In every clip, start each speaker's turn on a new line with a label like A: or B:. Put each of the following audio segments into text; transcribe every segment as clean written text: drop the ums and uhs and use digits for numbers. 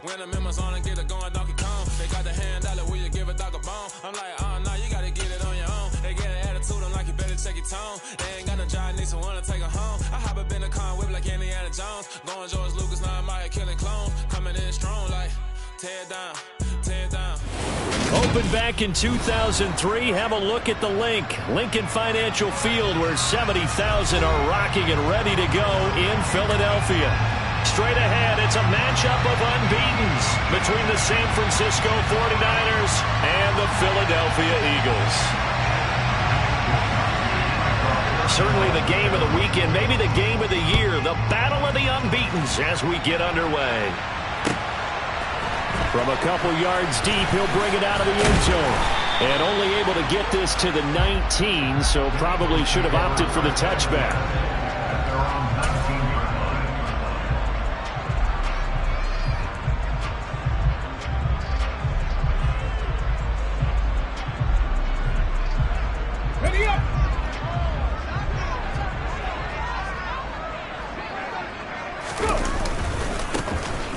A: When I'm in my zone and get it going Donkey Kong. They got the hand dollar, will you give a dog a bone? I'm like, oh, no, you gotta get it on your own. They get an attitude, I'm like, you better check your tone. They ain't got no job, need someone to take her home. I hop up in the car, whip like Indiana Jones. Going George Lucas, now I'm out here killing clones. Coming in strong like, tear it down, tear it down.
B: Opened back in 2003. Have a look at the link. Lincoln Financial Field, where 70,000 are rocking and ready to go in Philadelphia. Straight ahead, it's a matchup of unbeatens between the San Francisco 49ers and the Philadelphia Eagles. Certainly the game of the weekend, maybe the game of the year, the battle of the unbeatens as we get underway. From a couple yards deep, he'll bring it out of the end zone. And only able to get this to the 19, so probably should have opted for the touchback.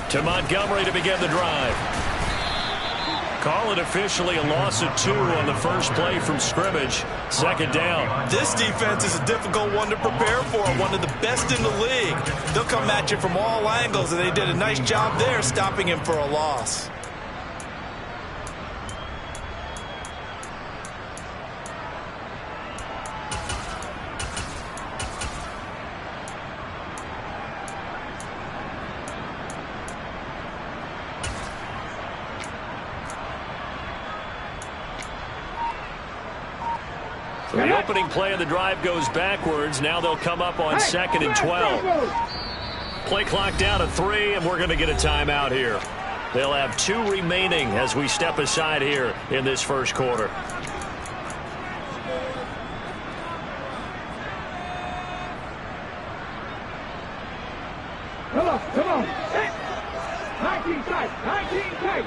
B: To Montgomery to begin the drive. Call it officially a loss of 2 on the first play from scrimmage. Second down.
C: This defense is a difficult one to prepare for. One of the best in the league. They'll come at you from all angles, and they did a nice job there stopping him for a loss.
B: The opening play of the drive goes backwards. Now they'll come up on 2nd and 12. Play clock down to 3, and we're going to get a timeout here. They'll have 2 remaining as we step aside here in this first quarter.
D: Come on. 19 tight, 19 tight.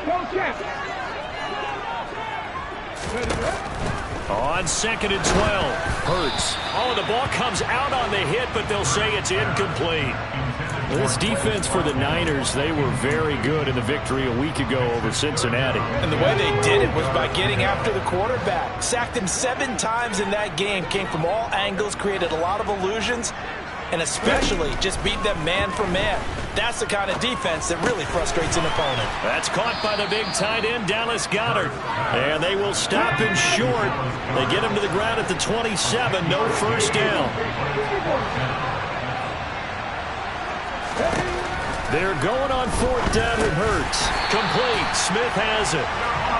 D: Go check.
B: On 2nd and 12. Hurts. Oh, the ball comes out on the hit, but they'll say it's incomplete. This defense for the Niners, they were very good in the victory a week ago over Cincinnati.
C: And the way they did it was by getting after the quarterback. Sacked him 7 times in that game. Came from all angles, created a lot of illusions, and especially just beat them man for man. That's the kind of defense that really frustrates an opponent.
B: That's caught by the big tight end, Dallas Goedert. And they will stop him short. They get him to the ground at the 27. No first down. They're going on 4th down with Hurts. Complete. Smith has it.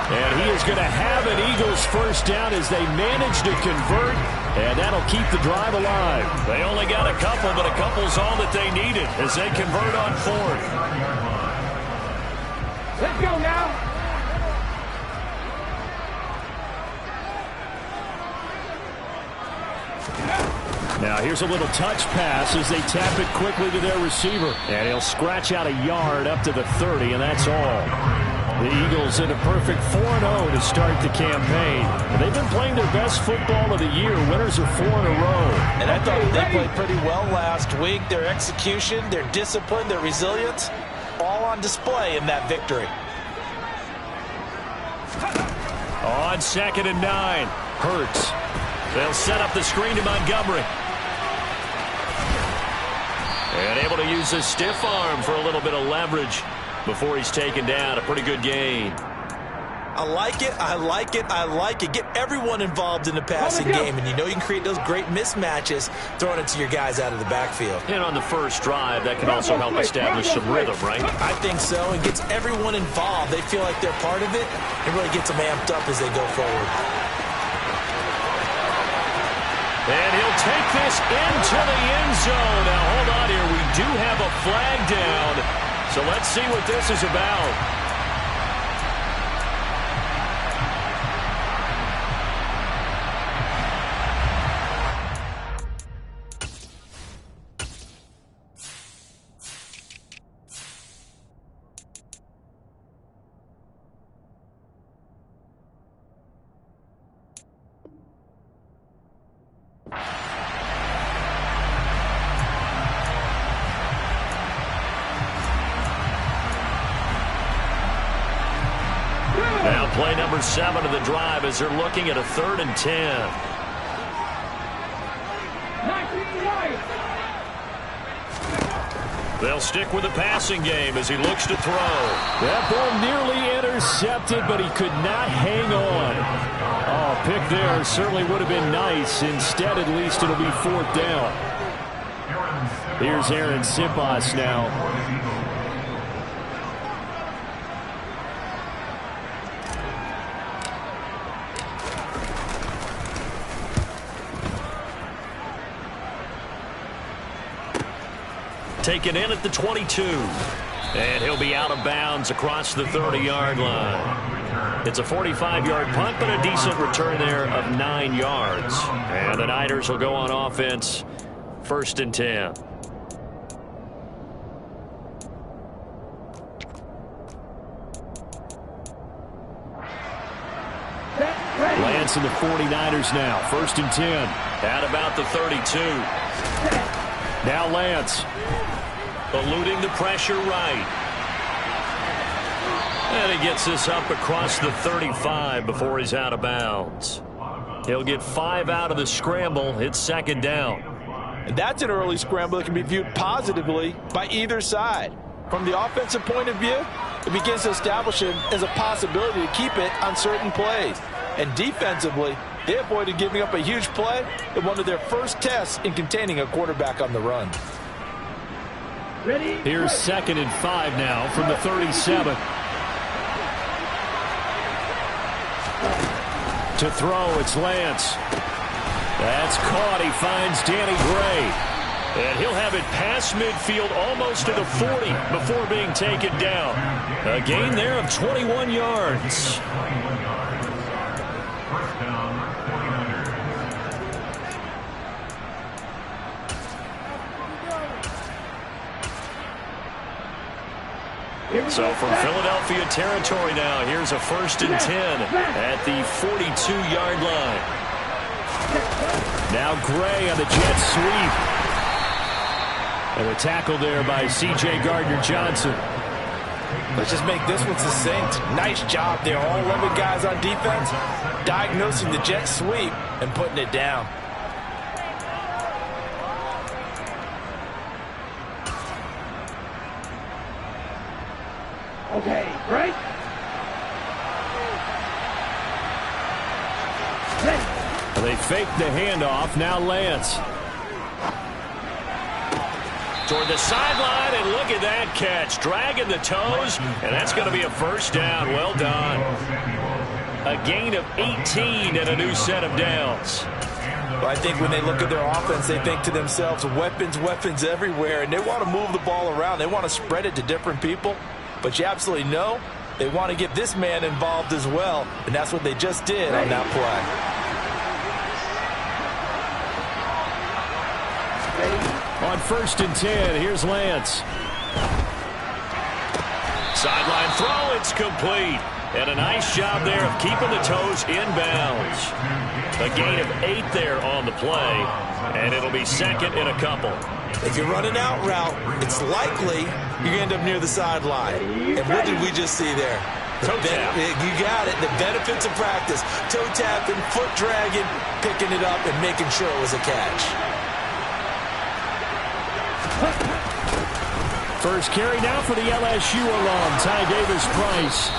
B: And he is going to have an Eagles first down as they manage to convert, and that'll keep the drive alive. They only got a couple, but a couple's all that they needed as they convert on 4th.
D: Let's go now.
B: Now here's a little touch pass as they tap it quickly to their receiver. And he'll scratch out a yard up to the 30, and that's all. The Eagles in a perfect 4-0 to start the campaign. They've been playing their best football of the year. Winners of 4 in a row.
C: And I thought they played pretty well last week. Their execution, their discipline, their resilience, all on display in that victory.
B: On 2nd and 9, Hurts. They'll set up the screen to Montgomery. And able to use a stiff arm for a little bit of leverage before he's taken down. A pretty good gain.
C: I like it. Get everyone involved in the passing game, and you know you can create those great mismatches throwing it to your guys out of the backfield.
B: And on the first drive, that can also help establish some rhythm, right?
C: I think so. It gets everyone involved. They feel like they're part of it. It really gets them amped up as they go forward.
B: And he'll take this into the end zone. Now, hold on here. We do have a flag down. So let's see what this is about. number 7 of the drive as they're looking at a 3rd and 10.
D: 19 right.
B: They'll stick with the passing game as he looks to throw. That ball nearly intercepted, but he could not hang on. Oh, pick there certainly would have been nice. Instead, at least it'll be 4th down. Here's Aaron Sipas now. Taken in at the 22. And he'll be out of bounds across the 30-yard line. It's a 45-yard punt, but a decent return there of 9 yards. And the Niners will go on offense, 1st and 10. Lance and the 49ers now, 1st and 10. At about the 32. Now Lance. Eluding the pressure right. And he gets this up across the 35 before he's out of bounds. He'll get 5 out of the scramble. It's 2nd down.
C: And that's an early scramble that can be viewed positively by either side. From the offensive point of view, it begins to establish him as a possibility to keep it on certain plays. And defensively, they avoided giving up a huge play in one of their first tests in containing a quarterback on the run.
B: Here's 2nd and 5 now from the 37. To throw, it's Lance. That's caught. He finds Danny Gray. And he'll have it past midfield almost to the 40 before being taken down. A gain there of 21 yards. So from Philadelphia territory now, here's a 1st and 10 at the 42-yard line. Now Gray on the jet sweep. And a tackle there by C.J. Gardner-Johnson.
C: Let's just make this one succinct. Nice job there. All 11 guys on defense diagnosing the jet sweep and putting it down.
D: Okay, break.
B: They fake the handoff. Now Lance. Toward the sideline, and look at that catch. Dragging the toes, and that's going to be a 1st down. Well done. A gain of 18 and a new set of downs.
C: Well, I think when they look at their offense, they think to themselves, weapons, weapons everywhere, and they want to move the ball around. They want to spread it to different people. But you absolutely know they want to get this man involved as well, and that's what they just did on that play.
B: On 1st and 10, here's Lance. Sideline throw, it's complete. And a nice job there of keeping the toes inbounds. A gain of 8 there on the play, and it'll be 2nd and a couple.
C: If you're running out route, it's likely you're going to end up near the sideline. And what did we just see there?
B: Toe tap.
C: You got it. The benefits of practice. Toe tapping, foot dragging, picking it up, and making sure it was a catch.
B: First carry now for the LSU alum, Ty Davis-Price.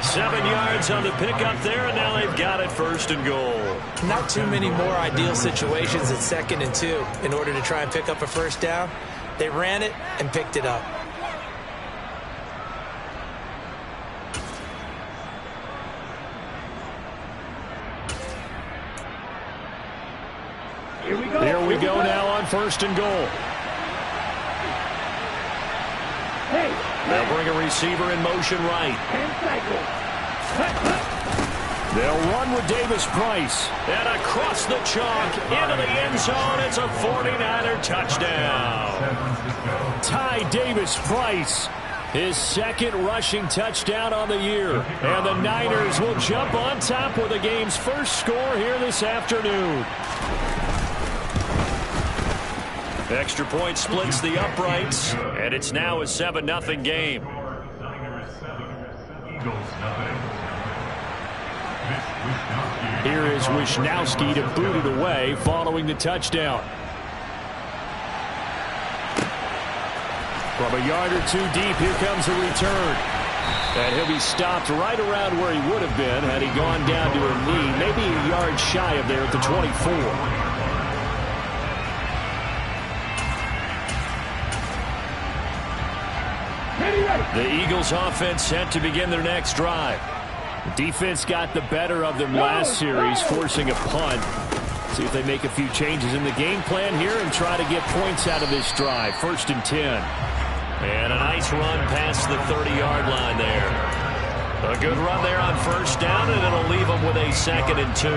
B: 7 yards on the pickup there, and now they've got it 1st and goal.
E: Not too many more ideal situations at 2nd and 2 in order to try and pick up a 1st down. They ran it and picked it up.
B: Here we go now on 1st and goal. They'll bring a receiver in motion right. They'll run with Davis-Price. And across the chalk into the end zone. It's a 49er touchdown. Ty Davis-Price, his 2nd rushing touchdown on the year. And the Niners will jump on top with the game's first score here this afternoon. Extra point splits the uprights, and it's now a 7-0 game. Here is Wisnowski to boot it away following the touchdown. From a yard or two deep, here comes a return. And he'll be stopped right around where he would have been had he gone down to a knee, maybe a yard shy of there at the 24. The Eagles offense set to begin their next drive. Defense got the better of them last series, forcing a punt. See if they make a few changes in the game plan here and try to get points out of this drive. 1st and 10. And a nice run past the 30-yard line there. A good run there on 1st down, and it'll leave them with a 2nd and 2.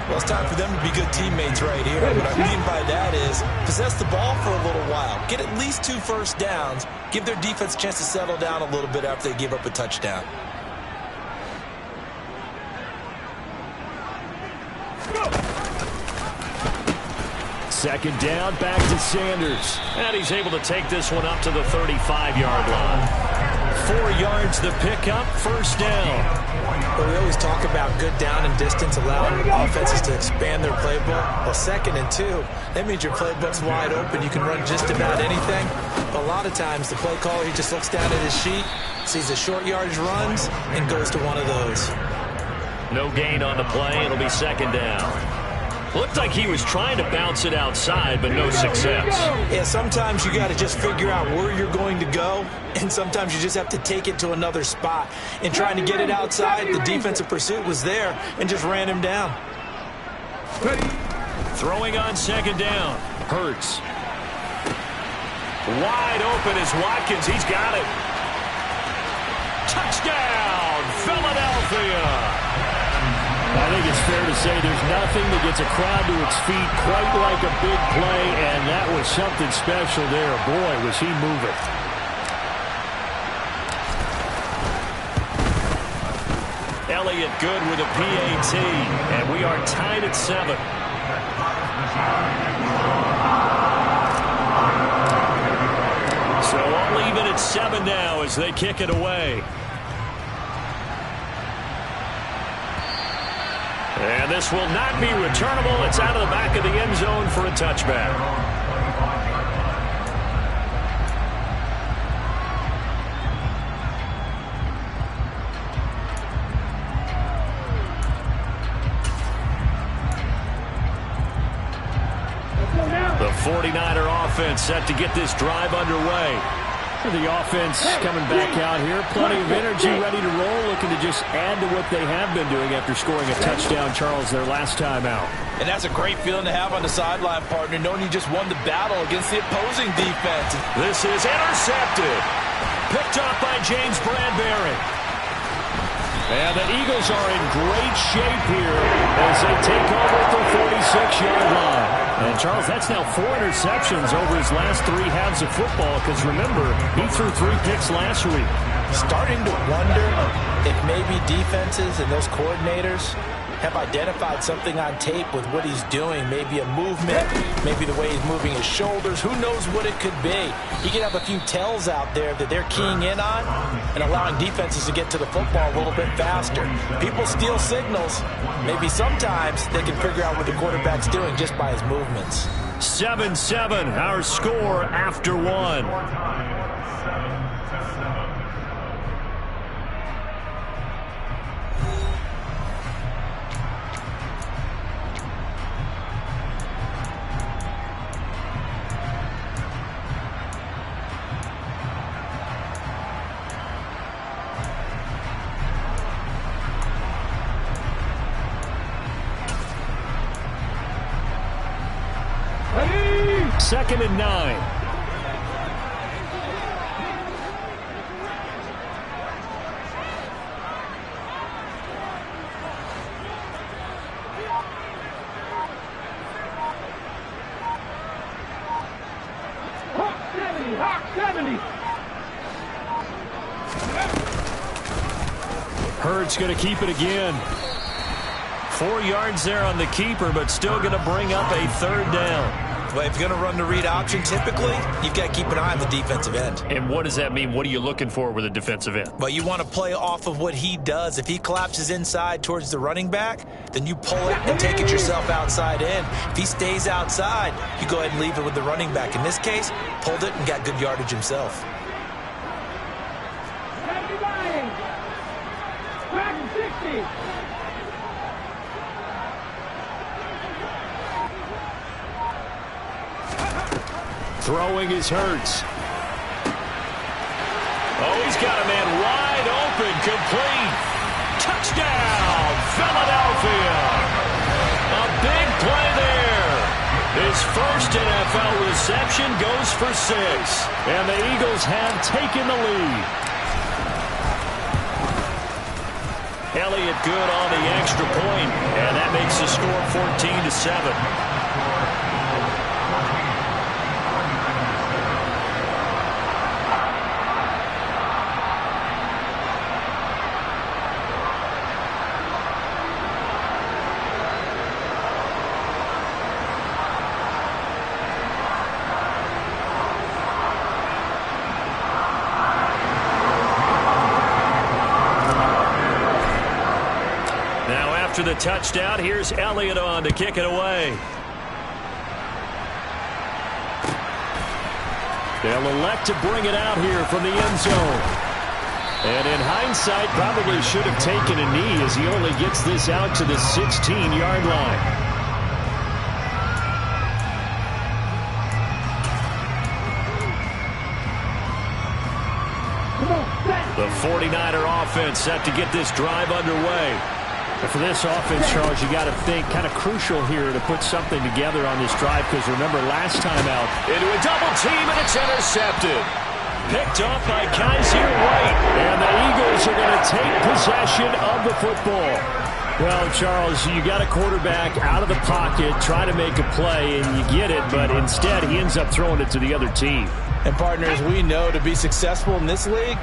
E: Well, it's time for them to be good teammates right here. What I mean by that is possess the ball for a little while. Get at least 2 first downs. Give their defense a chance to settle down a little bit after they give up a touchdown.
B: Second down, back to Sanders. And he's able to take this one up to the 35-yard line. 4 yards the pickup, 1st down.
E: But we always talk about good down and distance, allowing offenses to expand their playbook. Well, 2nd and 2, that means your playbook's wide open. You can run just about anything. But a lot of times, the play caller, he just looks down at his sheet, sees the short yardage runs, and goes to one of those.
B: No gain on the play. It'll be 2nd down. Looked like he was trying to bounce it outside, but no success.
E: Yeah, sometimes you got to just figure out where you're going to go, and sometimes you just have to take it to another spot. In trying to get it outside, the defensive pursuit was there and just ran him down.
B: Throwing on 2nd down. Hurts. Wide open is Watkins. He's got it. Touchdown, Philadelphia. I think it's fair to say there's nothing that gets a crowd to its feet quite like a big play, and that was something special there. Boy, was he moving. Elliott good with a PAT, and we are tied at 7. So all even at 7 now as they kick it away. And this will not be returnable. It's out of the back of the end zone for a touchback. The 49er offense set to get this drive underway. The offense coming back out here. Plenty of energy, ready to roll, looking to just add to what they have been doing after scoring a touchdown, Charles, their last time out.
C: And that's a great feeling to have on the sideline, partner, knowing you just won the battle against the opposing defense.
B: This is intercepted. Picked up by James Bradbury. And the Eagles are in great shape here as they take over at the 46-yard line. And, Charles, that's now 4 interceptions over his last 3 halves of football because, remember, he threw 3 picks last week.
E: Starting to wonder if maybe defenses and those coordinators have identified something on tape with what he's doing. Maybe a movement, maybe the way he's moving his shoulders. Who knows what it could be? He could have a few tells out there that they're keying in on and allowing defenses to get to the football a little bit faster. People steal signals. Maybe sometimes they can figure out what the quarterback's doing just by his movements.
B: 7-7, our score after 1. Second and 9. Hurts going to keep it again. 4 yards there on the keeper, but still going to bring up a 3rd down.
E: But if you're going to run the read option, typically, you've got to keep an eye on the defensive end.
B: And what does that mean? What are you looking for with a defensive end?
E: Well, you want to play off of what he does. If he collapses inside towards the running back, then you pull it and take it yourself outside in. If he stays outside, you go ahead and leave it with the running back. In this case, pulled it and got good yardage himself.
B: Throwing is Hurts. Oh, he's got a man wide open, complete. Touchdown, Philadelphia. A big play there. His first NFL reception goes for 6. And the Eagles have taken the lead. Elliott good on the extra point, and that makes the score 14-7. After the touchdown, here's Elliott on to kick it away. They'll elect to bring it out here from the end zone. And in hindsight, probably should have taken a knee as he only gets this out to the 16-yard line. The 49er offense set to get this drive underway. For this offense, Charles, you got to think kind of crucial here to put something together on this drive, because remember last time out, into a double team and it's intercepted. Picked off by Kaiser White, and the Eagles are going to take possession of the football. Well, Charles, you got a quarterback out of the pocket, try to make a play, and you get it, but instead he ends up throwing it to the other team.
C: And partners, we know to be successful in this league,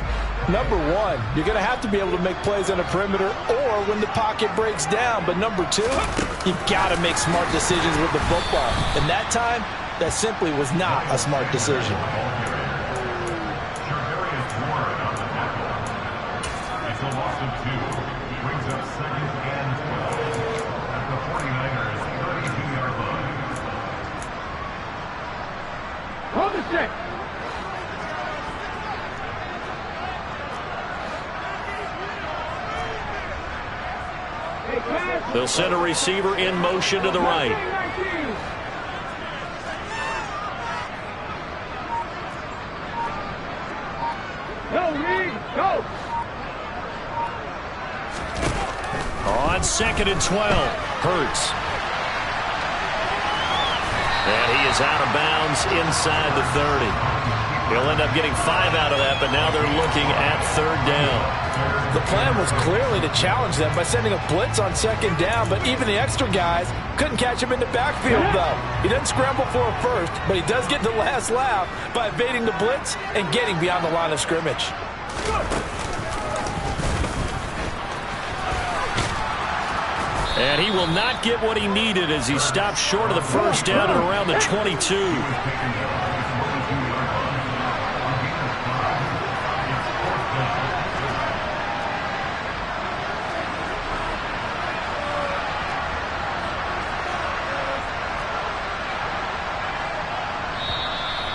C: number one, you're going to have to be able to make plays on the perimeter or when the pocket breaks down. But number two, you've got to make smart decisions with the football. And that time, that simply was not a smart decision.
D: Hold the stick.
B: They'll send a receiver in motion to the right.
D: Go, Reed, go.
B: On 2nd and 12, Hurts. And he is out of bounds inside the 30. He'll end up getting 5 out of that, but now they're looking at 3rd down.
C: The plan was clearly to challenge them by sending a blitz on 2nd down, but even the extra guys couldn't catch him in the backfield, though. He doesn't scramble for a first, but he does get the last laugh by evading the blitz and getting beyond the line of scrimmage.
B: And he will not get what he needed as he stops short of the 1st down at around the 22.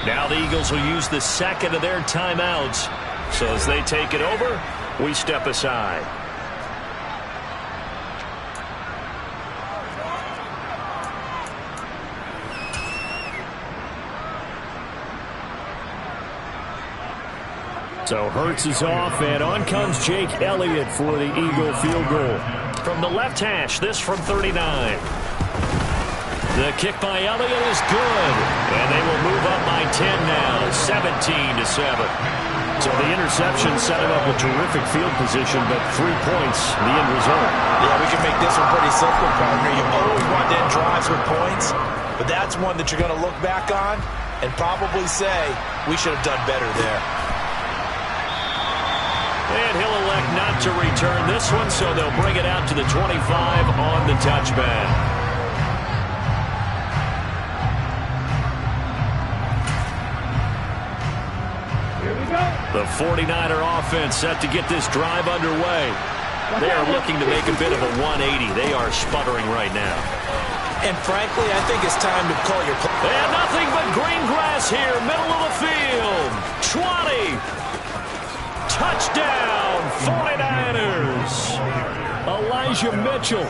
B: Now the Eagles will use the 2nd of their timeouts. So as they take it over, we step aside. So Hurts is off, and on comes Jake Elliott for the Eagle field goal. From the left hash, this from 39. The kick by Elliott is good, and they will move up by 10 now, 17-7. So the interception set him up with terrific field position, but 3 points, the end result.
C: Yeah, we can make this one pretty simple, partner. You always want to end drives with points, but that's one that you're going to look back on and probably say, we should have done better there.
B: And he'll elect not to return this one, so they'll bring it out to the 25 on the touchback. The 49er offense set to get this drive underway. They are looking to make a bit of a 180. They are sputtering right now.
E: And frankly, I think it's time to call your play.
B: And nothing but green grass here, middle of the field. 20. Touchdown, 49ers. Elijah Mitchell,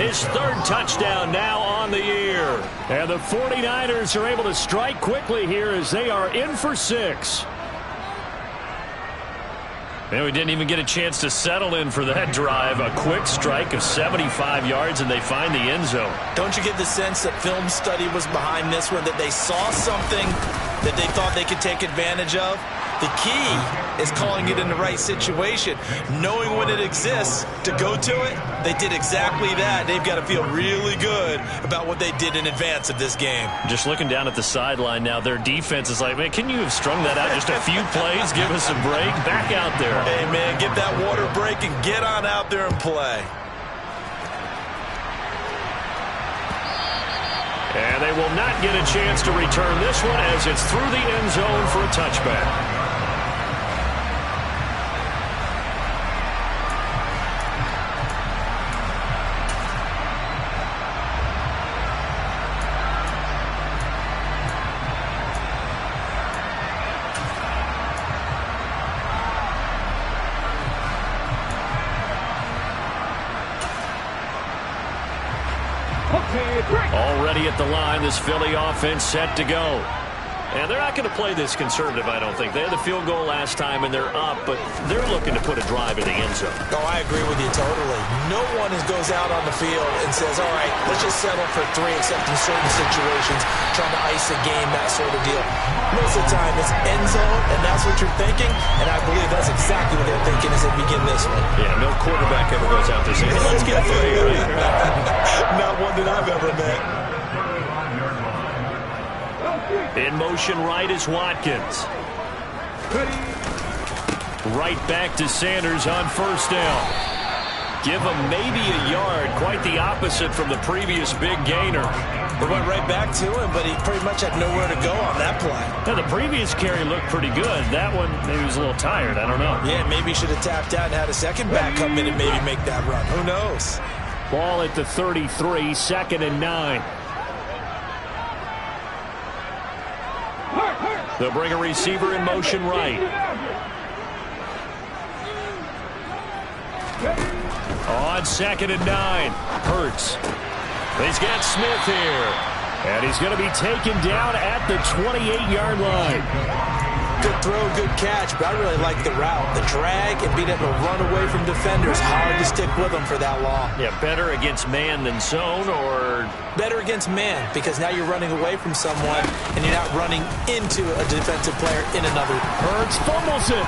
B: his third touchdown now on the year. And the 49ers are able to strike quickly here as they are in for 6. And we didn't even get a chance to settle in for that drive. A quick strike of 75 yards, and they find the end zone.
E: Don't you get the sense that film study was behind this one, that they saw something that they thought they could take advantage of? The key is calling it in the right situation, knowing when it exists to go to it. They did exactly that. They've got to feel really good about what they did in advance of this game.
B: Just looking down at the sideline now, their defense is like, man, can you have strung that out just a few plays? Give us a break. Back out there.
E: Hey, man, get that water break and get on out there and play.
B: And they will not get a chance to return this one as it's through the end zone for a touchback. Already at the line, this Philly offense set to go. And they're not going to play this conservative, I don't think. They had the field goal last time, and they're up, but they're looking to put a drive in the end zone.
E: Oh, I agree with you totally. No one goes out on the field and says, all right, let's just settle for 3, except in certain situations, trying to ice a game, that sort of deal. Most of the time, it's end zone, and that's what you're thinking, and I believe that's exactly what they're thinking as they begin this one.
B: Yeah, no quarterback ever goes out there saying, hey, let's get 3, right?
E: Not one that I've ever met.
B: In motion right is Watkins. Right back to Sanders on first down. Give him maybe a yard. Quite the opposite from the previous big gainer.
E: They went right back to him, but he pretty much had nowhere to go on that play.
B: Now, the previous carry looked pretty good. That one, maybe he was a little tired. I don't know.
E: Yeah, maybe he should have tapped out and had a second back come in and maybe make that run. Who knows?
B: Ball at the 33, 2nd and 9. They'll bring a receiver in motion right. On 2nd and 9, Hurts. He's got Smith here. And he's going to be taken down at the 28-yard line.
E: Good throw, good catch, but I really like the route. The drag and being able to run away from defenders. Hard to stick with them for that long.
B: Yeah, better against man than zone, or?
E: Better against man, because now you're running away from someone and you're not running into a defensive player in another.
B: Hurts fumbles it.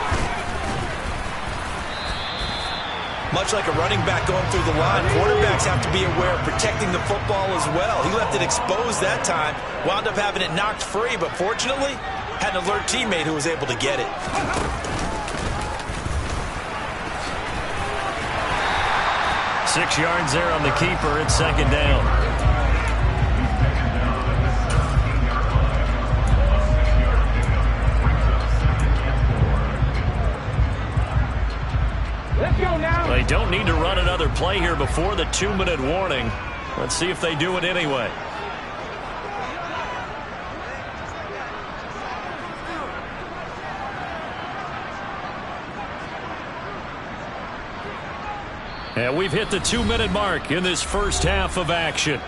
E: Much like a running back going through the line, quarterbacks have to be aware of protecting the football as well. He left it exposed that time, wound up having it knocked free, but fortunately, had an alert teammate who was able to get it.
B: Six yards there on the keeper. It's 2nd down.
D: Let's go now.
B: They don't need to run another play here before the 2-minute warning. Let's see if they do it anyway. And we've hit the 2-minute mark in this first half of action.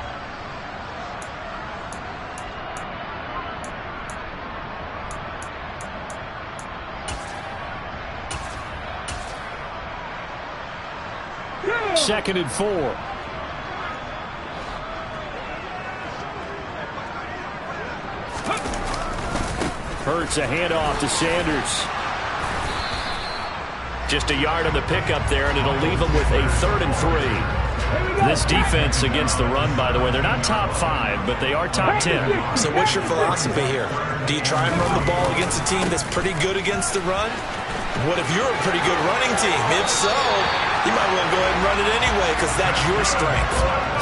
B: Second and 4. Hurts a handoff to Sanders. Just a yard on the pickup there, and it'll leave them with a 3rd and 3. This defense against the run, by the way, they're not top 5, but they are top 10.
E: So what's your philosophy here? Do you try and run the ball against a team that's pretty good against the run? What if you're a pretty good running team? If so, you might want to go ahead and run it anyway because that's your strength.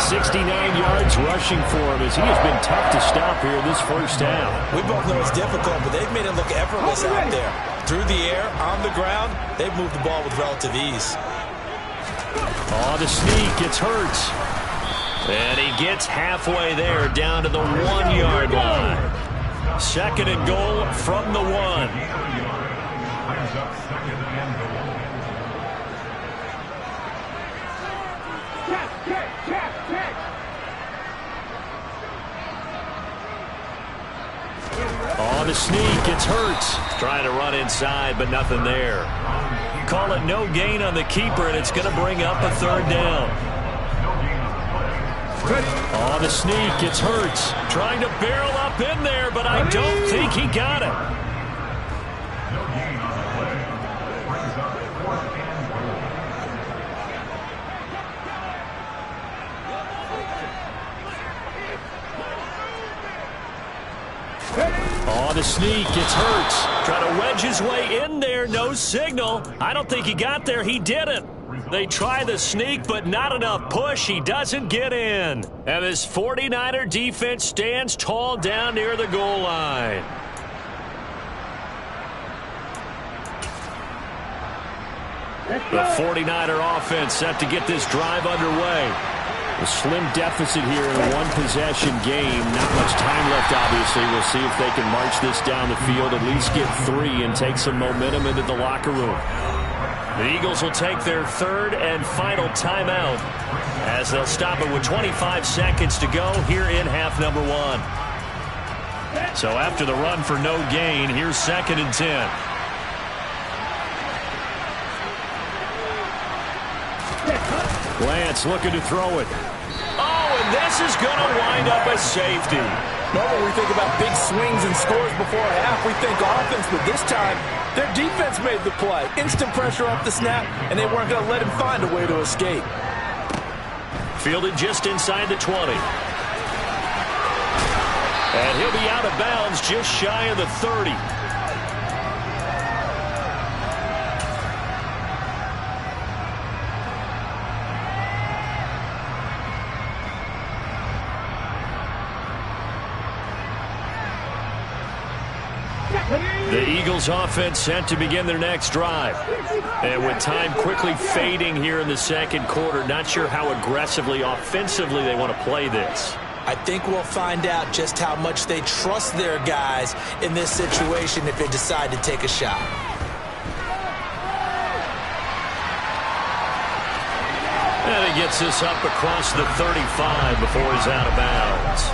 B: 69 yards rushing for him as he has been tough to stop here this first half.
E: We both know it's difficult, but they've made it look effortless out there. Through the air, on the ground, they've moved the ball with relative ease.
B: Oh, the sneak. It's Hurts. And he gets halfway there down to the 1-yard line. 2nd and goal from the 1. On the sneak, it's Hurts. Trying to run inside, but nothing there. Call it no gain on the keeper, and it's going to bring up a 3rd down. On the sneak, it's Hurts. Trying to barrel up in there, but I don't think he got it. Oh, the sneak, it's Hurts. Trying to wedge his way in there, no signal. I don't think he got there, he didn't. They try the sneak, but not enough push. He doesn't get in. And this 49er defense stands tall down near the goal line. The 49er offense set to get this drive underway. A slim deficit here in a one-possession game. Not much time left, obviously. We'll see if they can march this down the field, at least get 3, and take some momentum into the locker room. The Eagles will take their 3rd and final timeout as they'll stop it with 25 seconds to go here in half number 1. So after the run for no gain, here's 2nd and 10. Lance looking to throw it. Oh, and this is going to wind up a safety.
C: Normally we think about big swings and scores before a half. We think offense, but this time their defense made the play. Instant pressure off the snap, and they weren't going to let him find a way to escape.
B: Fielded just inside the 20. And he'll be out of bounds just shy of the 30. The Eagles offense set to begin their next drive. And with time quickly fading here in the 2nd quarter, not sure how aggressively, offensively they want to play this.
E: I think we'll find out just how much they trust their guys in this situation if they decide to take a shot.
B: And he gets this up across the 35 before he's out of bounds.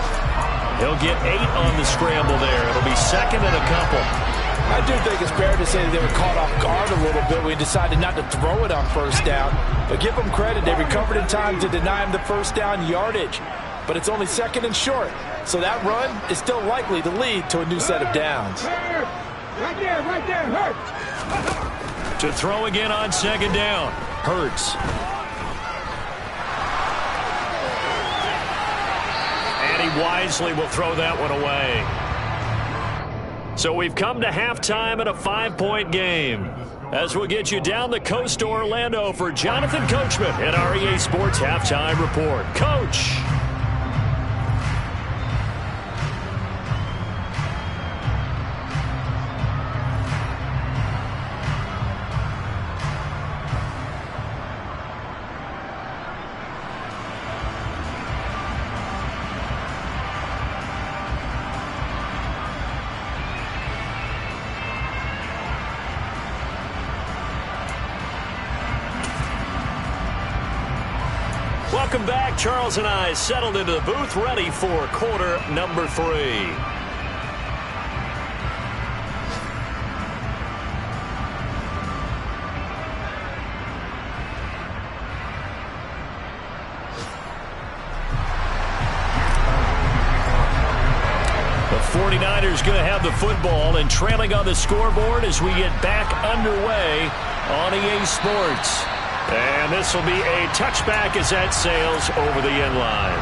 B: He'll get 8 on the scramble there. It'll be 2nd and a couple.
C: I do think it's fair to say that they were caught off guard a little bit. We decided not to throw it on 1st down. But give them credit. They recovered in time to deny him the 1st down yardage. But it's only 2nd and short. So that run is still likely to lead to a new set of downs.
D: Right there, Hurts.
B: To throw again on 2nd down. Hurts. And he wisely will throw that one away. So we've come to halftime in a 5-point game. As we'll get you down the coast to Orlando for Jonathan Coachman at our EA Sports Halftime Report. Coach. Welcome back. Charles and I settled into the booth, ready for quarter number 3. The 49ers going to have the football and trailing on the scoreboard as we get back underway on EA Sports. And this will be a touchback as that sails over the end line.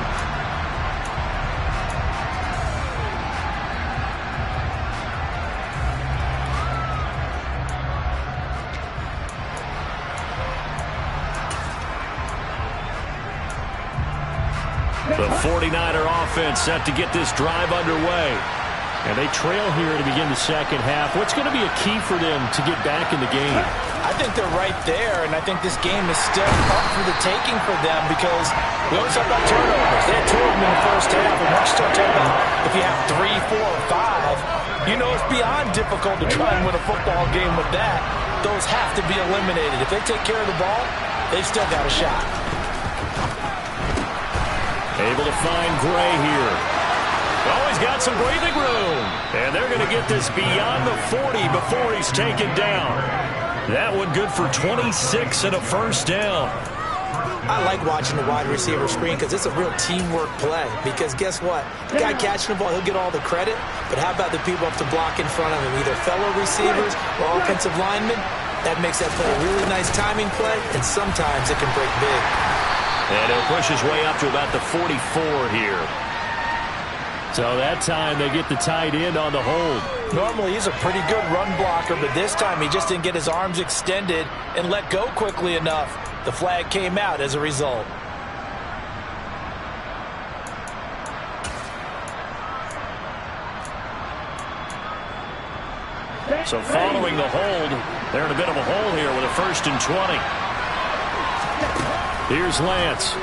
B: 49er offense set to get this drive underway. And they trail here to begin the second half. What's going to be a key for them to get back in the game?
C: I think they're right there, and I think this game is still up for the taking for them because we always talk about turnovers. They had 2 of them in the first half, and once you start talking about if you have 3, 4, or 5, you know it's beyond difficult to try and win a football game with that. Those have to be eliminated. If they take care of the ball, they've still got a shot.
B: Able to find Gray here. Oh, he's got some breathing room. And they're going to get this beyond the 40 before he's taken down. That one good for 26 and a first down.
E: I like watching the wide receiver screen because it's a real teamwork play. Because guess what? The guy catching the ball, he'll get all the credit. But how about the people up to block in front of him? Either fellow receivers or offensive linemen. That makes that play a really nice timing play. And sometimes it can break big.
B: And he'll push his way up to about the 44 here. So that time they get the tight end on the hold.
C: Normally he's a pretty good run blocker, but this time he just didn't get his arms extended and let go quickly enough. The flag came out as a result.
B: So following the hold, they're in a bit of a hole here with a 1st and 20. Here's Lance.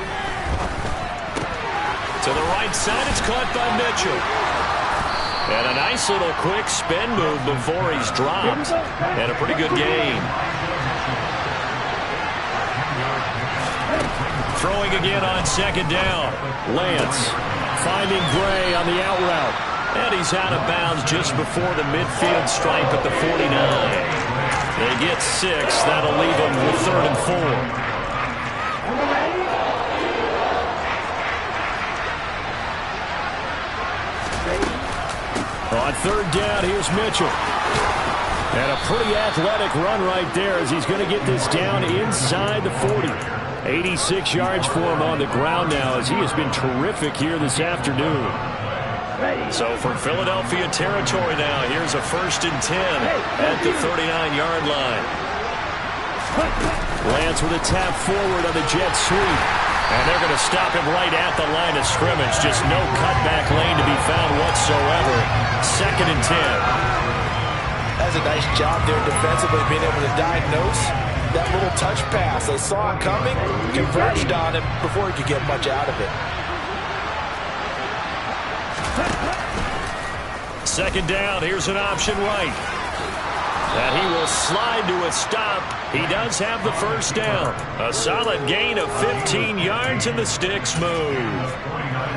B: To the right side, it's caught by Mitchell. And a nice little quick spin move before he's dropped. And a pretty good gain. Throwing again on 2nd down. Lance finding Gray on the out route. And he's out of bounds just before the midfield stripe at the 49. They get 6. That'll leave them with 3rd and 4. On 3rd down, here's Mitchell. And a pretty athletic run right there as he's going to get this down inside the 40. 86 yards for him on the ground now as he has been terrific here this afternoon. So from Philadelphia territory now, here's a 1st and 10 at the 39-yard line. Lance with a tap forward on the jet sweep. And they're going to stop him right at the line of scrimmage. Just no cutback lane to be found whatsoever. 2nd and 10.
C: That's a nice job there defensively, being able to diagnose that little touch pass. They saw it coming, converged on it before he could get much out of it.
B: 2nd down, here's an option right. And he will slide to a stop. He does have the 1st down. A solid gain of 15 yards and the sticks move.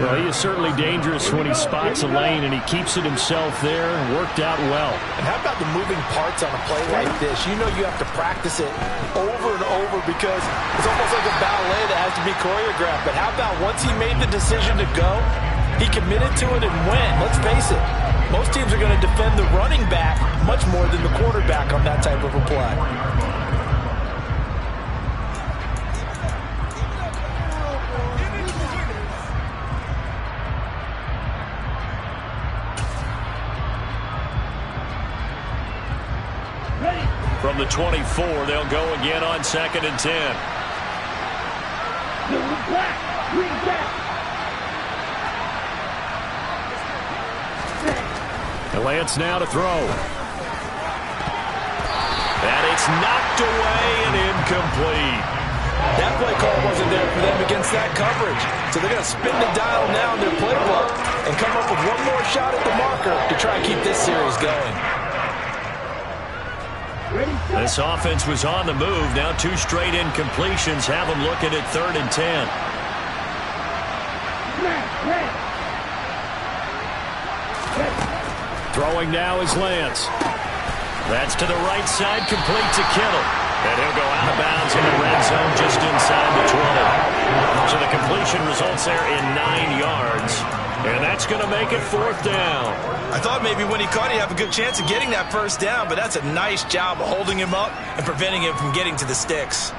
B: Well, he is certainly dangerous when he spots a lane and he keeps it himself there. Worked out well.
C: And how about the moving parts on a play like this? You know you have to practice it over and over because it's almost like a ballet that has to be choreographed. But how about once he made the decision to go, he committed to it and went. Let's face it. Most teams are going to defend the running back much more than the quarterback on that type of a play.
B: From the 24, they'll go again on 2nd and 10. Lance now to throw. And it's knocked away and incomplete.
C: That play call wasn't there for them against that coverage. So they're going to spin the dial now in their playbook and come up with one more shot at the marker to try and keep this series going.
B: This offense was on the move. Now 2 straight incompletions have them looking at 3rd and 10. Throwing now is Lance. That's to the right side, complete to Kittle. And he'll go out of bounds in the red zone just inside the 20. So the completion results there in 9 yards. And that's going to make it 4th down.
C: I thought maybe when he caught it, he'd have a good chance of getting that 1st down, but that's a nice job of holding him up and preventing him from getting to the sticks.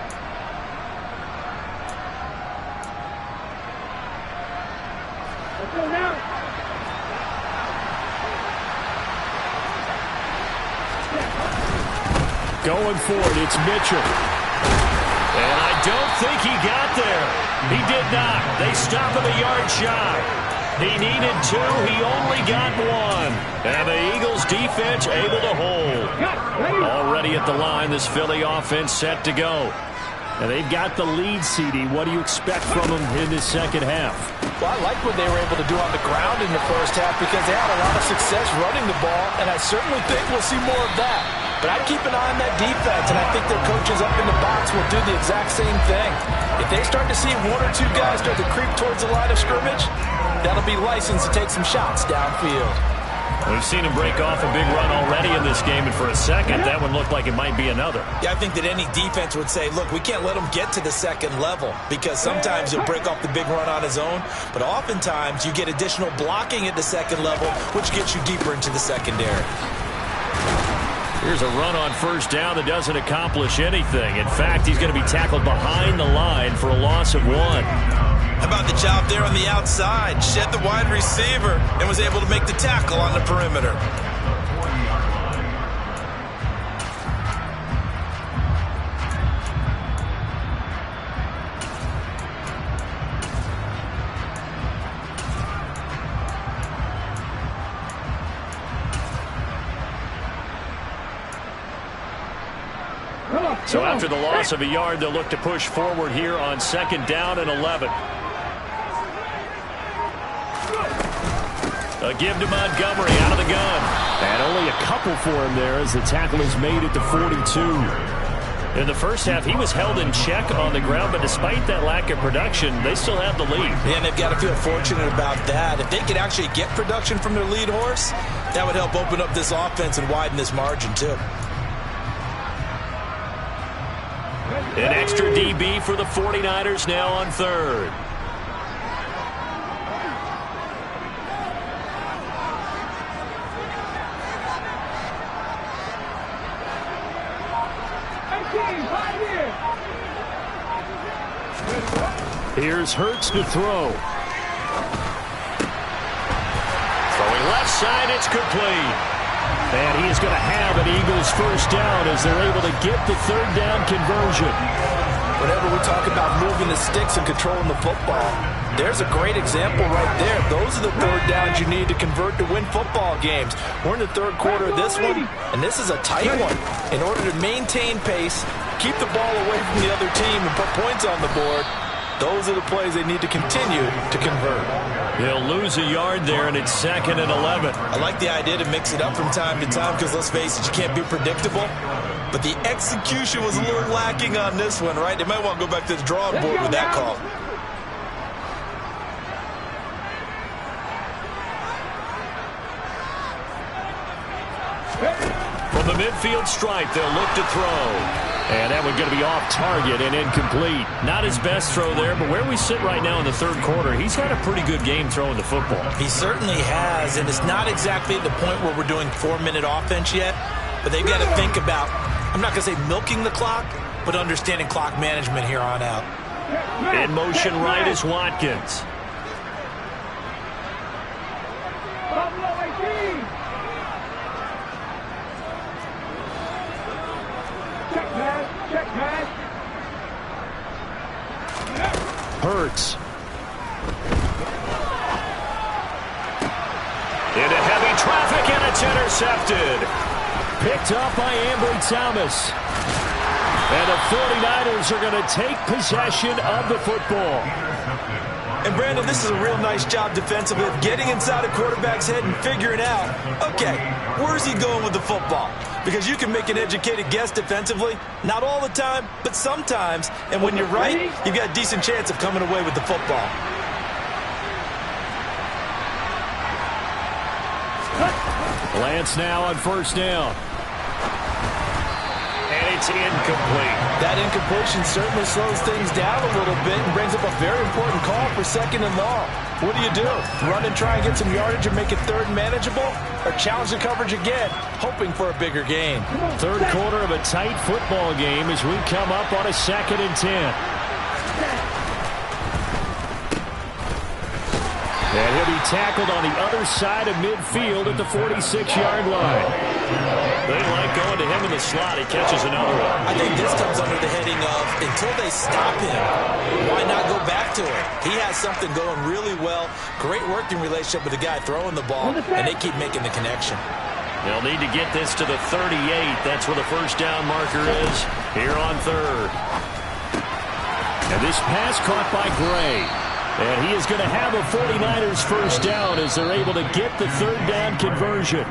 D: Let's go now.
B: Going for it, it's Mitchell. And I don't think he got there. He did not. They stop him a yard shy. He needed 2. He only got 1. And the Eagles defense able to hold. Already at the line, this Philly offense set to go. And they've got the lead, CD. What do you expect from them in this second half?
C: Well, I like what they were able to do on the ground in the first half because they had a lot of success running the ball, and I certainly think we'll see more of that. But I'd keep an eye on that defense, and I think their coaches up in the box will do the exact same thing. If they start to see 1 or 2 guys start to creep towards the line of scrimmage, that'll be license to take some shots downfield.
B: We've seen him break off a big run already in this game, and for a second, that one looked like it might be another.
C: Yeah, I think that any defense would say, look, we can't let him get to the second level because sometimes he'll break off the big run on his own, but oftentimes you get additional blocking at the second level, which gets you deeper into the secondary.
B: Here's a run on first down that doesn't accomplish anything. In fact, he's going to be tackled behind the line for a loss of 1.
C: How about the job there on the outside? Shed the wide receiver and was able to make the tackle on the perimeter.
B: So after the loss of a yard, they'll look to push forward here on 2nd down and 11. A give to Montgomery out of the gun. And only a couple for him there as the tackle is made at the 42. In the first half, he was held in check on the ground, but despite that lack of production, they still have the lead.
C: And they've got to feel fortunate about that. If they could actually get production from their lead horse, that would help open up this offense and widen this margin too.
B: An extra DB for the 49ers now on 3rd. Here's Hurts to throw. Throwing left side, it's complete. And he is going to have an Eagles first down as they're able to get the 3rd down conversion.
C: Whenever we talk about moving the sticks and controlling the football, there's a great example right there. Those are the 3rd downs you need to convert to win football games. We're in the 3rd quarter of this one, and this is a tight one. In order to maintain pace, keep the ball away from the other team, and put points on the board, those are the plays they need to continue to convert.
B: They'll lose a yard there, and it's 2nd and 11.
C: I like the idea to mix it up from time to time because, let's face it, you can't be predictable. But the execution was a little lacking on this one, right? They might want to go back to the drawing board with that call.
B: From the midfield stripe, they'll look to throw. And that one going to be off target and incomplete. Not his best throw there, but where we sit right now in the 3rd quarter, he's had a pretty good game throwing the football.
C: He certainly has, and it's not exactly at the point where we're doing 4-minute offense yet, but they've got to think about, I'm not going to say milking the clock, but understanding clock management here on out.
B: In motion right is Watkins. Hurts. Into heavy traffic, and it's intercepted. Picked up by Ambry Thomas. And the 49ers are going to take possession of the football.
C: And, Brandon, this is a real nice job defensively of getting inside a quarterback's head and figuring out, okay, where's he going with the football? Because you can make an educated guess defensively, not all the time, but sometimes. And when you're right, you've got a decent chance of coming away with the football.
B: Lance now on first down. And it's incomplete.
C: That incompletion certainly slows things down a little bit and brings up a very important call for 2nd and long. What do? Run and try and get some yardage and make it 3rd and manageable? Or challenge the coverage again, hoping for a bigger gain?
B: 3rd quarter of a tight football game as we come up on a 2nd and 10. And he'll be tackled on the other side of midfield at the 46-yard line. They like going to him in the slot. He catches another one.
E: I think this comes under the heading of, until they stop him, why not go back to him? He has something going really well. Great working relationship with the guy throwing the ball, and they keep making the connection.
B: They'll need to get this to the 38. That's where the first down marker is here on third. And this pass caught by Gray. And he is going to have a 49ers first down as they're able to get the third down conversion.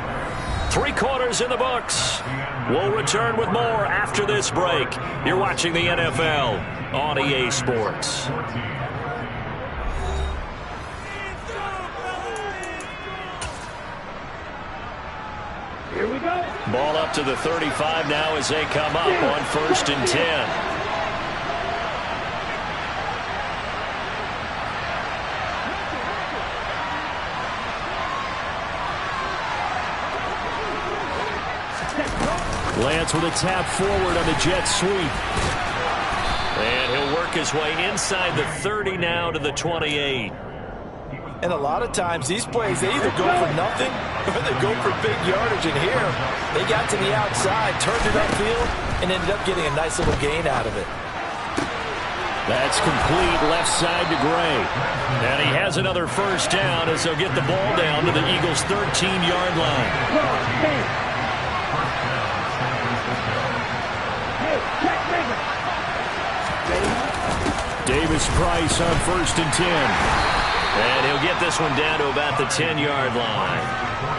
B: 3 quarters in the books. We'll return with more after this break. You're watching the NFL on EA Sports.
D: Here we go.
B: Ball up to the 35 now as they come up on 1st and 10. Lance with a tap forward on the jet sweep. And he'll work his way inside the 30 now to the 28.
E: And a lot of times these plays, they either go for nothing or they go for big yardage. And here, they got to the outside, turned it upfield, and ended up getting a nice little gain out of it.
B: That's complete left side to Gray. And he has another first down as they'll get the ball down to the Eagles' 13-yard line. Davis Price on 1st and 10. And he'll get this one down to about the 10-yard line.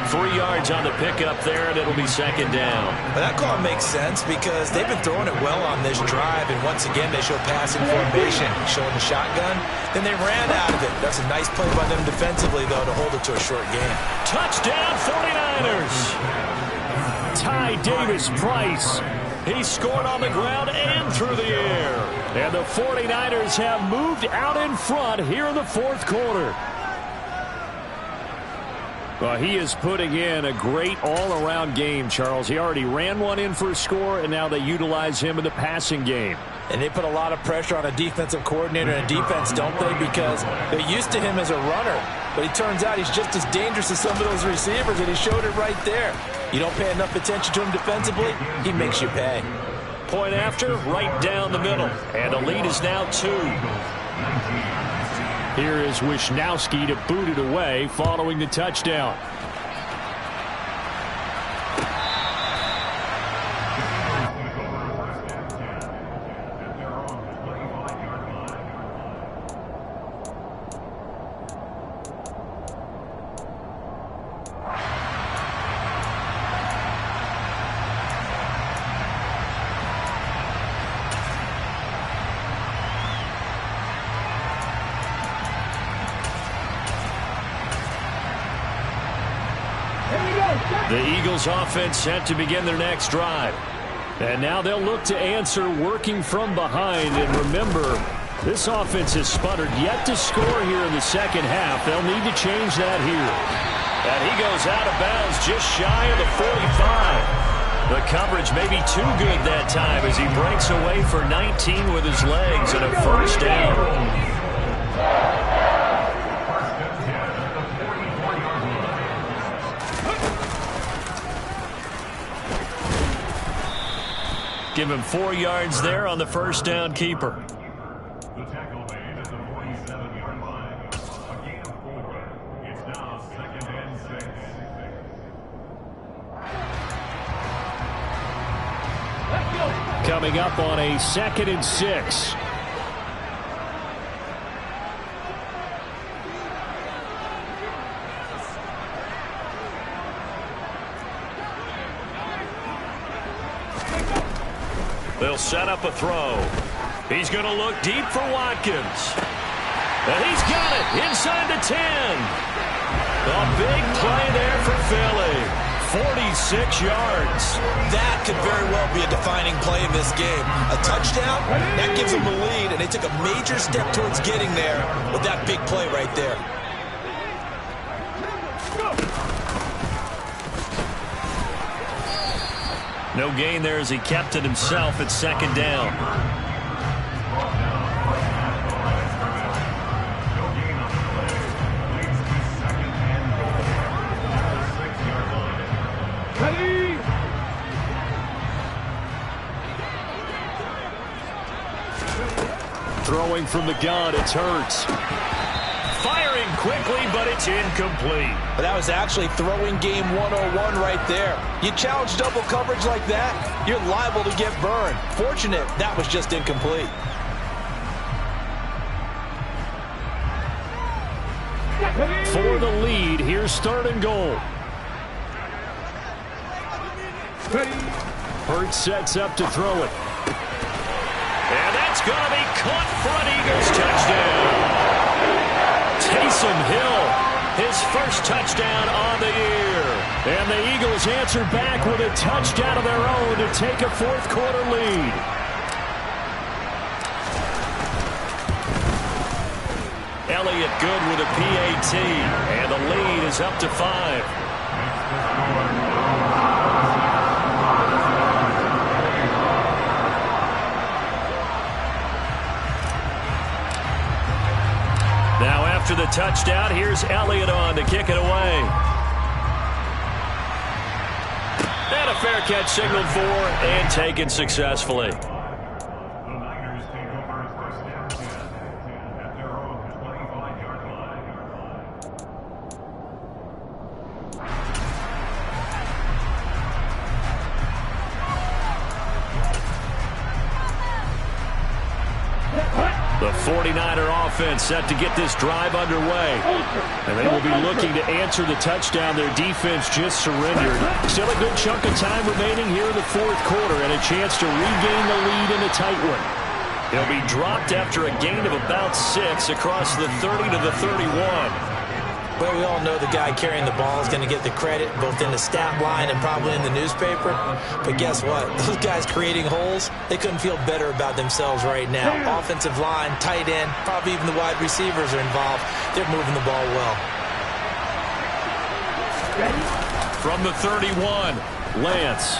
B: 3 yards on the pickup there, and it'll be 2nd down.
E: But that call makes sense because they've been throwing it well on this drive, and once again they show passing formation, showing the shotgun. Then they ran out of it. That's a nice play by them defensively, though, to hold it to a short game.
B: Touchdown 49ers! Ty Davis Price. He scored on the ground and through the air. And the 49ers have moved out in front here in the 4th quarter. Well, he is putting in a great all-around game, Charles. He already ran one in for a score, and now they utilize him in the passing game.
E: And they put a lot of pressure on a defensive coordinator and defense, don't they? Because they're used to him as a runner. But it turns out he's just as dangerous as some of those receivers, and he showed it right there. You don't pay enough attention to him defensively, he makes you pay.
B: Point after, right down the middle. And the lead is now 2. Here is Wisnowski to boot it away following the touchdown. The Eagles offense set to begin their next drive. And now they'll look to answer working from behind. And remember, this offense has sputtered yet to score here in the second half. They'll need to change that here. And he goes out of bounds just shy of the 45. The coverage may be too good that time as he breaks away for 19 with his legs and a first down. Give him 4 yards there on the first down keeper.
F: The tackle made at the 47-yard line. A gain of 4. It's now 2nd and 6.
B: Coming up on a 2nd and 6. They'll set up a throw. He's going to look deep for Watkins. And he's got it inside the 10. A big play there for Philly. 46 yards.
E: That could very well be a defining play in this game. A touchdown, that gives them the lead, and they took a major step towards getting there with that big play right there.
B: No gain there as he kept it himself at 2nd down. Throwing from the gun, it's Hurts. Firing quickly, but it's incomplete.
C: But that was actually throwing game 101 right there. You challenge double coverage like that, you're liable to get burned. Fortunate that was just incomplete.
B: For the lead, here's 3rd and goal. Hurts sets up to throw it. And that's going to be caught for an Eagles touchdown. Taysom Hill, his first touchdown on the year. And the Eagles answer back with a touchdown of their own to take a 4th quarter lead. Elliott good with a PAT, and the lead is up to 5. Now after the touchdown, here's Elliott on to kick it away. And a fair catch signaled for and taken successfully.
F: The Niners take over first down 10 at their own 25-yard line.
B: The 49er offense set to get this drive underway. And they will be looking to answer the touchdown their defense just surrendered. Still a good chunk of time remaining here in the 4th quarter and a chance to regain the lead in a tight one. He'll be dropped after a gain of about 6 across the 30 to the 31.
C: But we all know the guy carrying the ball is going to get the credit both in the stat line and probably in the newspaper. But guess what? Those guys creating holes, they couldn't feel better about themselves right now. Offensive line, tight end, probably even the wide receivers are involved. They're moving the ball well.
B: From the 31, Lance.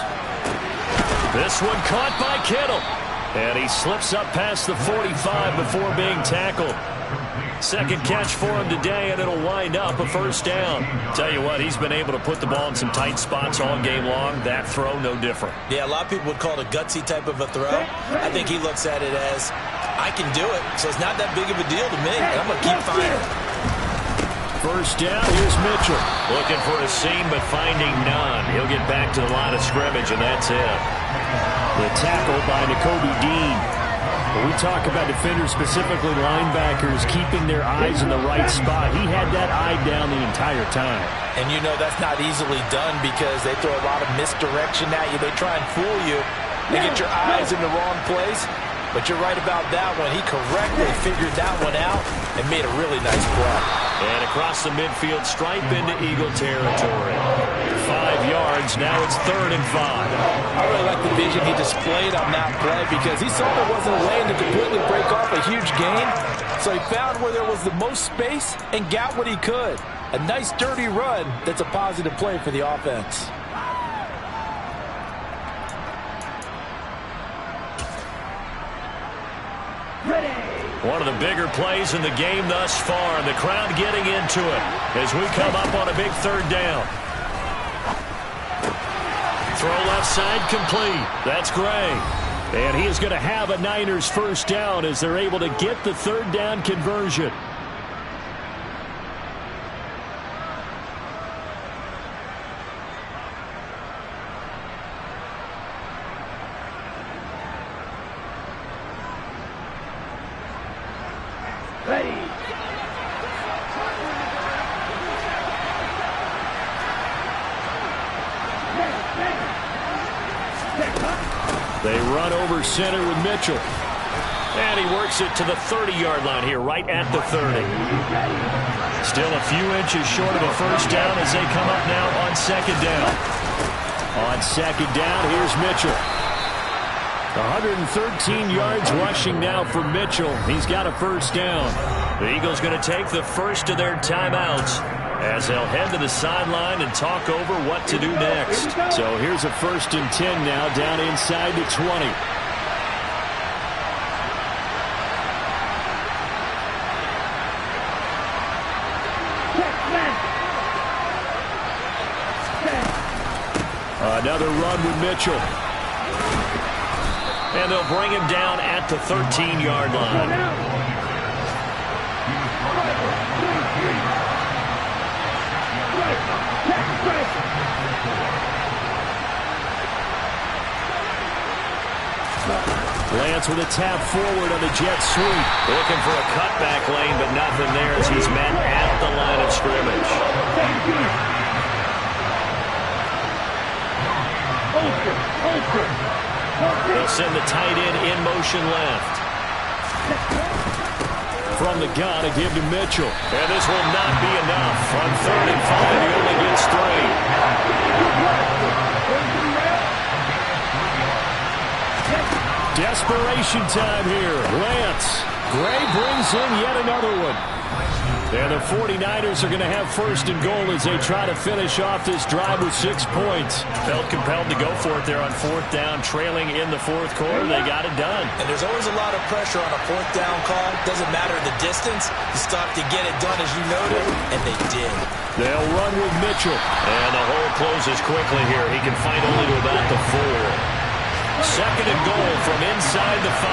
B: This one caught by Kittle. And he slips up past the 45 before being tackled. Second catch for him today, and it'll wind up a first down. Tell you what, he's been able to put the ball in some tight spots all game long. That throw, no different.
C: Yeah, a lot of people would call it a gutsy type of a throw. I think he looks at it as, I can do it, so it's not that big of a deal to me. I'm going to keep firing.
B: First down, here's Mitchell. Looking for a seam, but finding none. He'll get back to the line of scrimmage, and that's it. The tackle by Nakobe Dean. When we talk about defenders, specifically linebackers, keeping their eyes in the right spot, he had that eye down the entire time.
C: And you know that's not easily done because they throw a lot of misdirection at you. They try and fool you. They get your eyes in the wrong place. But you're right about that one. He correctly figured that one out and made a really nice play.
B: And across the midfield stripe into Eagle territory. 5 yards, now it's 3rd and 5.
C: I really like the vision he displayed on that play because he saw there wasn't a lane to completely break off a huge gain. So he found where there was the most space and got what he could. A nice dirty run that's a positive play for the offense.
B: One of the bigger plays in the game thus far, and the crowd getting into it as we come up on a big 3rd down. Throw left side complete. That's Gray. And he is going to have a Niners first down as they're able to get the 3rd down conversion. They run over center with Mitchell. And he works it to the 30-yard line here, right at the 30. Still a few inches short of a first down as they come up now on 2nd down. On 2nd down, here's Mitchell. 113 yards rushing now for Mitchell. He's got a first down. The Eagles going to take the first of their timeouts as they'll head to the sideline and talk over what to do next. So here's a 1st and 10 now down inside the 20. Another run with Mitchell. And they'll bring him down at the 13-yard line. Lance with a tap forward on the jet sweep. Looking for a cutback lane, but nothing there as he's met at the line of scrimmage. They'll send the tight end in motion left. From the gun, a give to Mitchell. And this will not be enough. On 3rd and 5, he only gets 3. Desperation time here. Lance. Gray brings in yet another one. And the 49ers are going to have 1st and goal as they try to finish off this drive with 6 points. Felt compelled to go for it there on 4th down, trailing in the 4th quarter. They got it done.
E: And there's always a lot of pressure on a 4th down call. Doesn't matter the distance. You stop to get it done, as you noted, and they did.
B: They'll run with Mitchell. And the hole closes quickly here. He can fight only to about the 4. 2nd and goal from inside the 5.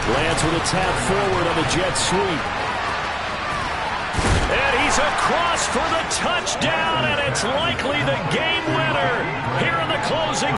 B: Lance with a tap forward on the jet sweep. And he's across for the touchdown, and it's likely the game winner here in the closing.